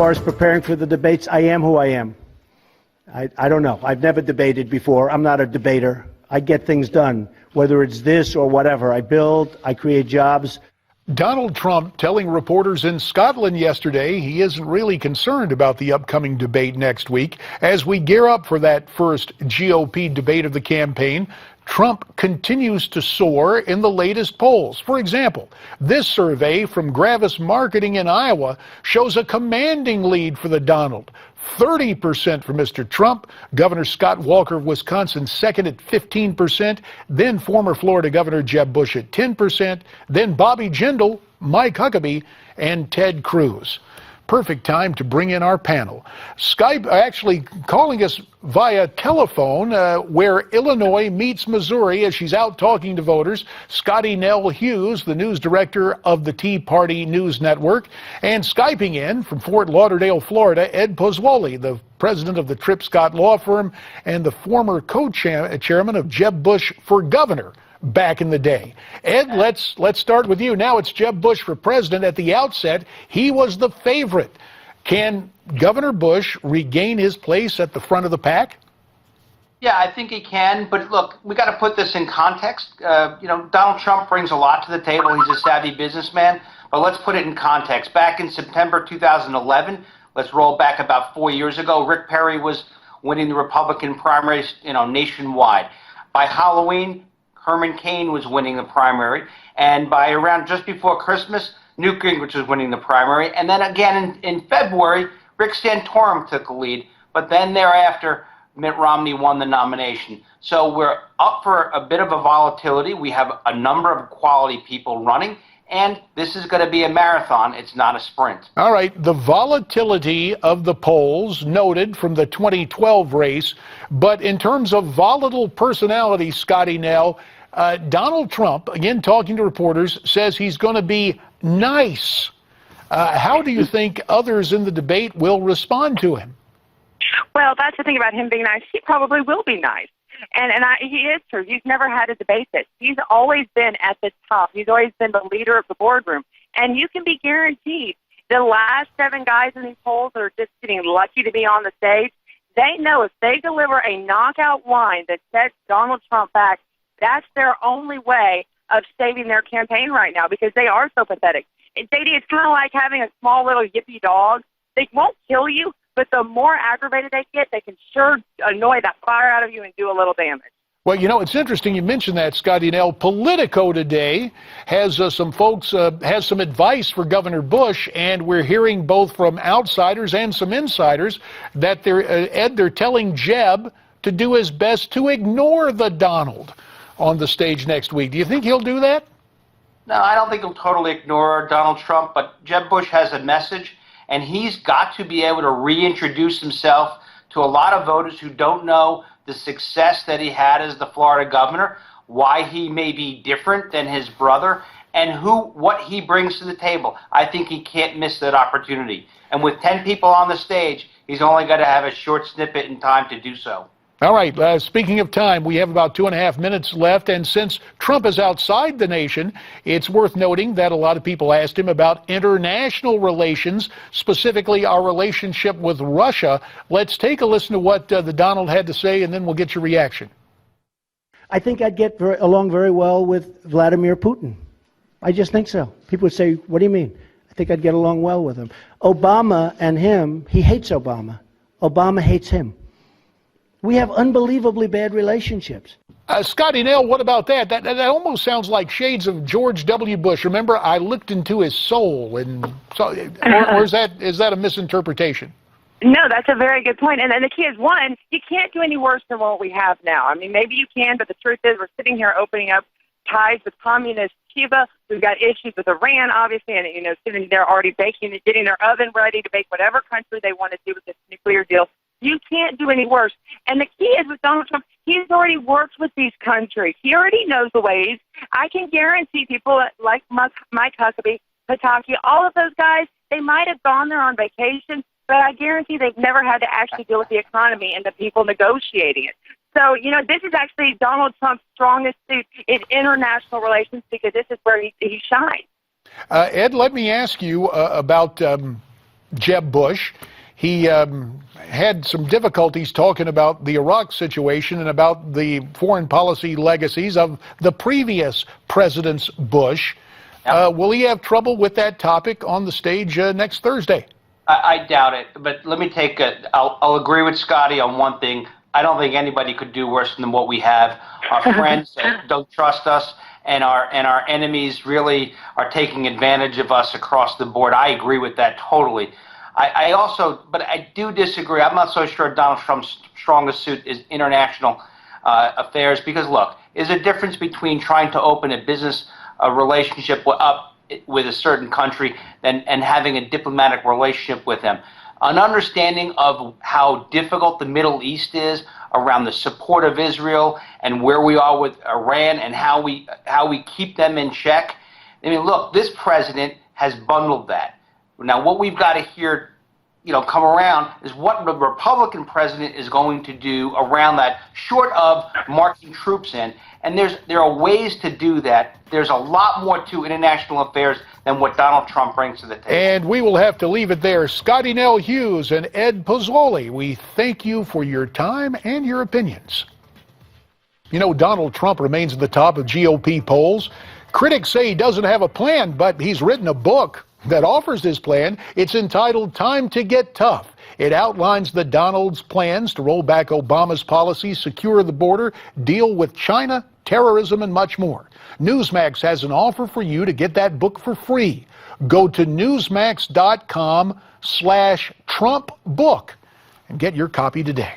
far as preparing for the debates, I am who I am. I don't know. I've never debated before. I'm not a debater. I get things done, whether it's this or whatever. I build, I create jobs. Donald Trump telling reporters in Scotland yesterday he isn't really concerned about the upcoming debate next week. As we gear up for that first GOP debate of the campaign, Trump continues to soar in the latest polls. For example, this survey from Gravis Marketing in Iowa shows a commanding lead for the Donald. 30% for Mr. Trump, Governor Scott Walker of Wisconsin second at 15%, then former Florida Governor Jeb Bush at 10%, then Bobby Jindal, Mike Huckabee, and Ted Cruz. Perfect time to bring in our panel. Skype actually calling us via telephone where Illinois meets Missouri as she's out talking to voters. Scottie Nell Hughes, the news director of the Tea Party News Network, and Skyping in from Fort Lauderdale, Florida, Ed Pozzuoli, the president of the Tripp Scott Law Firm and the former co-chairman of Jeb Bush for governor back in the day. Ed, let's start with you. Now it's Jeb Bush for president. At the outset, he was the favorite. Can Governor Bush regain his place at the front of the pack? Yeah, I think he can. But look, we got to put this in context. Donald Trump brings a lot to the table. He's a savvy businessman. But let's put it in context. Back in September 2011, let's roll back about 4 years ago, Rick Perry was winning the Republican primaries, nationwide. By Halloween, Herman Cain was winning the primary, and by around just before Christmas, Newt Gingrich was winning the primary, and then again in February, Rick Santorum took the lead, but then thereafter, Mitt Romney won the nomination. So we're up for a bit of a volatility. We have a number of quality people running, and this is going to be a marathon. It's not a sprint. All right. The volatility of the polls noted from the 2012 race. But in terms of volatile personality, Scottie Nell, Donald Trump, again talking to reporters, says he's going to be nice. How do you think others in the debate will respond to him? Well, that's the thing about him being nice. He probably will be nice. And he is true. He's never had to debate this. He's always been at the top. He's always been the leader of the boardroom. And you can be guaranteed the last 7 guys in these polls that are just getting lucky to be on the stage, they know if they deliver a knockout line that sets Donald Trump back, that's their only way of saving their campaign right now because they are so pathetic. And JD, it's kind of like having a small little yippy dog. They won't kill you, but the more aggravated they get, they can sure annoy that fire out of you and do a little damage. Well, it's interesting you mentioned that, Scottie Nell. Politico today has some folks, has some advice for Governor Bush, and we're hearing both from outsiders and some insiders that they're telling Jeb to do his best to ignore the Donald on the stage next week. Do you think he'll do that? No, I don't think he'll totally ignore Donald Trump, but Jeb Bush has a message. And he's got to be able to reintroduce himself to a lot of voters who don't know the success that he had as the Florida governor, why he may be different than his brother, and what he brings to the table. I think he can't miss that opportunity. And with 10 people on the stage, he's only got to have a short snippet in time to do so. All right. Speaking of time, we have about 2.5 minutes left. And since Trump is outside the nation, it's worth noting that a lot of people asked him about international relations, specifically our relationship with Russia. Let's take a listen to what the Donald had to say, and then we'll get your reaction. I think I'd get along very well with Vladimir Putin. I just think so. People would say, what do you mean? I think I'd get along well with him. Obama and him, he hates Obama. Obama hates him. We have unbelievably bad relationships. Scottie Nell, what about that? That almost sounds like shades of George W. Bush. Remember, I looked into his soul, and so, or is that a misinterpretation? No, that's a very good point. And the key is, one, you can't do any worse than what we have now. I mean, maybe you can, but the truth is we're sitting here opening up ties with communist Cuba. We've got issues with Iran, obviously, and, sitting there already baking and getting their oven ready to bake whatever country they want to do with this nuclear deal. You can't do any worse. And the key is with Donald Trump, he's already worked with these countries. He already knows the ways. I can guarantee people like Mike Huckabee, Pataki, all of those guys, they might have gone there on vacation, but I guarantee they've never had to actually deal with the economy and the people negotiating it. So, this is actually Donald Trump's strongest suit in international relations because this is where he shines. Ed, let me ask you about Jeb Bush. He had some difficulties talking about the Iraq situation and about the foreign policy legacies of the previous presidents Bush. Will he have trouble with that topic on the stage next Thursday? I doubt it, but let me take I'll agree with Scottie on one thing. I don't think anybody could do worse than what we have. Our friends don't trust us, and our enemies really are taking advantage of us across the board. I agree with that totally. But I do disagree. I'm not so sure Donald Trump's strongest suit is international affairs, because look, there's a difference between trying to open a business relationship with a certain country and having a diplomatic relationship with them. An understanding of how difficult the Middle East is around the support of Israel and where we are with Iran and how we keep them in check. I mean, look, this president has bundled that. Now, what we've got to hear, come around is what the Republican president is going to do around that, short of marching troops in. And there are ways to do that. There's a lot more to international affairs than what Donald Trump brings to the table. And we will have to leave it there. Scottie Nell Hughes and Ed Pozzuoli, we thank you for your time and your opinions. Donald Trump remains at the top of GOP polls. Critics say he doesn't have a plan, but he's written a book that offers this plan. It's entitled Time to Get Tough. It outlines the Donald's plans to roll back Obama's policies, secure the border, deal with China, terrorism, and much more. Newsmax has an offer for you to get that book for free. Go to newsmax.com/Trump book and get your copy today.